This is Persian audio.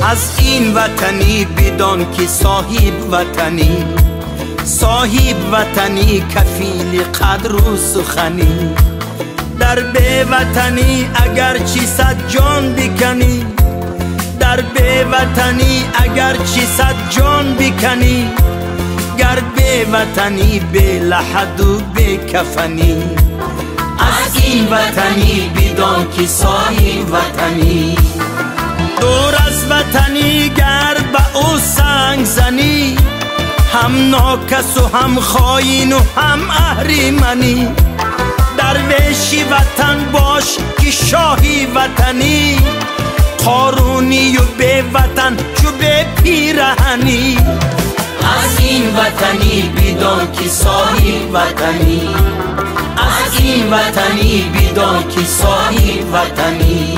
از این وطنی بدان که صاحب وطنی، صاحب وطنی کفیل قدر و سخنی. در بی وطنی اگر چی صد جان بکنی، در بی وطنی اگر چی صد جان بکنی، گر بی وطنی بی لحد و بی کفنی. از این وطنی بدان که صاحب وطنی. دور از وطنی گر به او سنگ زنی، هم ناکس و هم خاین و هم اهریمنی. درویشی وطن باش که شاهی وطنی، قارونی و بی وطن چو بی پیرهنی. از این وطنی بدان که صاحب وطنی، از این وطنی بدان که صاحب وطنی.